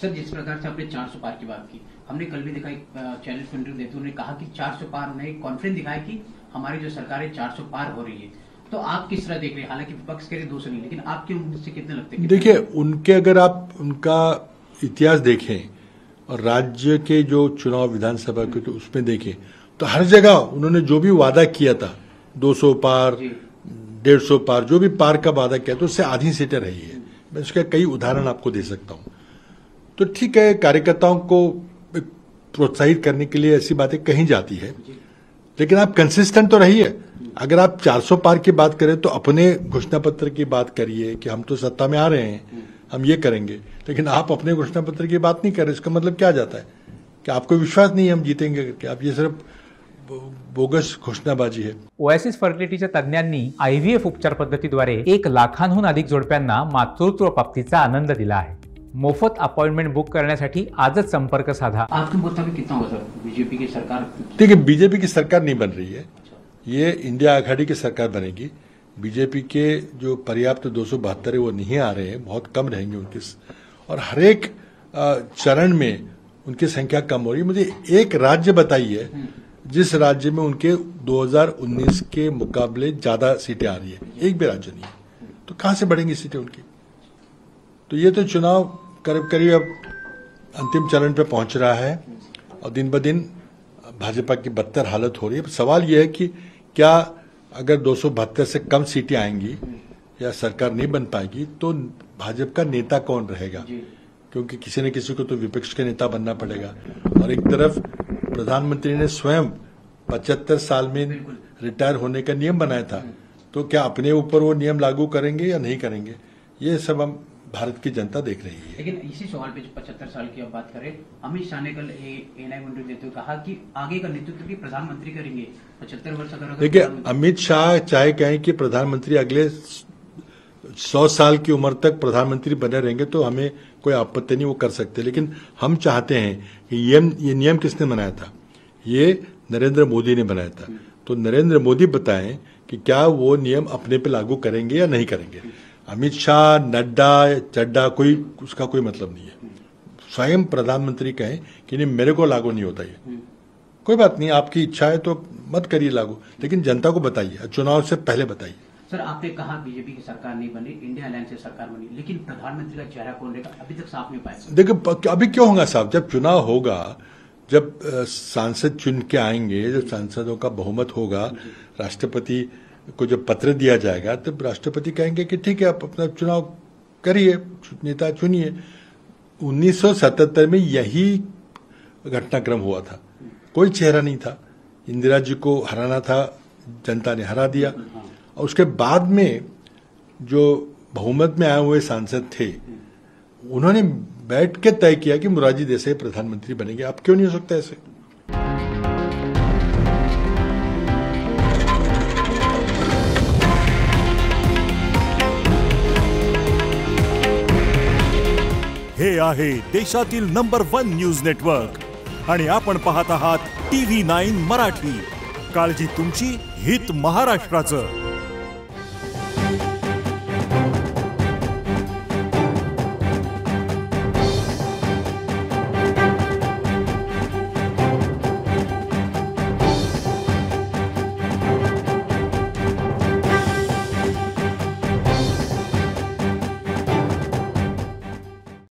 Sir, जिस प्रकार से आपने 400 पार की बात की, हमने कल भी देखा एक चैनल को इंटरव्यू देते उन्होंने कहा कि 400 पार, उन्हें एक कॉन्फिडेंस दिखाया कि हमारी जो सरकार है 400 पार हो रही है। तो आप किस तरह देख रहे हैं? हालांकि विपक्ष के लिए 200 नहीं, लेकिन आपके मुझसे कितने लगते हैं? देखिए, उनके अगर आप उनका इतिहास देखें और राज्य के जो चुनाव विधानसभा के तो उसमें देखें तो हर जगह उन्होंने जो भी वादा किया था 200 पार 150 पार, जो भी पार का वादा किया तो उससे आधी सीटें रही है। मैं उसका कई उदाहरण आपको दे सकता हूं। तो ठीक है, कार्यकर्ताओं को प्रोत्साहित करने के लिए ऐसी बातें कही जाती है, लेकिन आप कंसिस्टेंट तो रहिए। अगर आप 400 पार की बात करें तो अपने घोषणा पत्र की बात करिए कि हम तो सत्ता में आ रहे हैं, हम ये करेंगे, लेकिन आप अपने घोषणा पत्र की बात नहीं कर रहे। इसका मतलब क्या जाता है कि आपको विश्वास नहीं है हम जीतेंगे करके। आप ये सिर्फ बोगस घोषणाबाजी है। ओएसिस फर्टिलिटीच्या तज्ञांनी IVF उपचार पद्धतीद्वारे 1 लाखांहून अधिक जोडप्यांना मातृत्व प्राप्तीचा आनंद दिला आहे। मोफत अपॉइंटमेंट बुक करण्यासाठी आजच संपर्क साधा। आपके मुताबिक कितना होगा सर बीजेपी की सरकार? देखिए, बीजेपी की सरकार नहीं बन रही है, ये इंडिया आघाड़ी की सरकार बनेगी। बीजेपी के जो पर्याप्त 272 है वो नहीं आ रहे हैं, बहुत कम रहेंगे उनके, और हर एक चरण में उनकी संख्या कम हो रही है। मुझे एक राज्य बताइए जिस राज्य में उनके 2019 के मुकाबले ज्यादा सीटें आ रही है, एक भी राज्य नहीं। तो कहां से बढ़ेंगी सीटें उनकी? तो ये तो चुनाव करीब करीब अब अंतिम चरण पे पहुंच रहा है और दिन ब दिन भाजपा की बदतर हालत हो रही है। सवाल यह है कि क्या अगर 272 से कम सीटें आएंगी या सरकार नहीं बन पाएगी तो भाजपा का नेता कौन रहेगा? क्योंकि किसी न किसी को तो विपक्ष के नेता बनना पड़ेगा। और एक तरफ प्रधानमंत्री ने स्वयं 75 साल में रिटायर होने का नियम बनाया था, तो क्या अपने ऊपर वो नियम लागू करेंगे या नहीं करेंगे? ये सब हम भारत की जनता देख रही है। लेकिन इसी सवाल पे 75 साल की अब बात करें, अमित शाह ने कल एएनआई को इंटरव्यू देते हुए कहा कि आगे का नेतृत्व भी प्रधानमंत्री करेंगे। 75 वर्ष अगर देखिए, अमित शाह चाहे कहें कि प्रधानमंत्री अगले 100 साल की उम्र तक प्रधानमंत्री बने रहेंगे तो हमें कोई आपत्ति नहीं, वो कर सकते। लेकिन हम चाहते हैं कि ये नियम किसने बनाया था? ये नरेंद्र मोदी ने बनाया था। तो नरेंद्र मोदी बताएं कि क्या वो नियम अपने पे लागू करेंगे या नहीं करेंगे। अमित शाह, नड्डा, चड्डा, कोई उसका कोई मतलब नहीं है। स्वयं प्रधानमंत्री कहें कि नहीं मेरे को लागू नहीं होता ये, कोई बात नहीं, आपकी इच्छा है तो मत करिए लागू, लेकिन जनता को बताइए, चुनाव से पहले बताइए। सर, आपने कहा बीजेपी की सरकार नहीं बनी, इंडिया अलायंस से सरकार बनी, लेकिन प्रधानमंत्री का चेहरा कौन रहेगा अभी तक साफ नहीं पाया। देखिए, अभी क्यों होगा साहब? जब चुनाव होगा, जब सांसद चुन के आएंगे, जब सांसदों का बहुमत होगा, राष्ट्रपति को जब पत्र दिया जाएगा तब राष्ट्रपति कहेंगे कि ठीक है आप अपना चुनाव करिए, नेता चुनिए। 1977 में यही घटनाक्रम हुआ था, कोई चेहरा नहीं था, इंदिरा जी को हराना था, जनता ने हरा दिया। और उसके बाद में जो बहुमत में आए हुए सांसद थे उन्होंने बैठ के तय किया कि मोरारजी देसाई प्रधानमंत्री बनेंगे। आप क्यों नहीं हो सकता ऐसे? हे आहे देशातील नंबर 1 न्यूज नेटवर्क आणि आपण पाहत आहात TV9 मराठी। काळजी तुमची, हित महाराष्ट्राचं।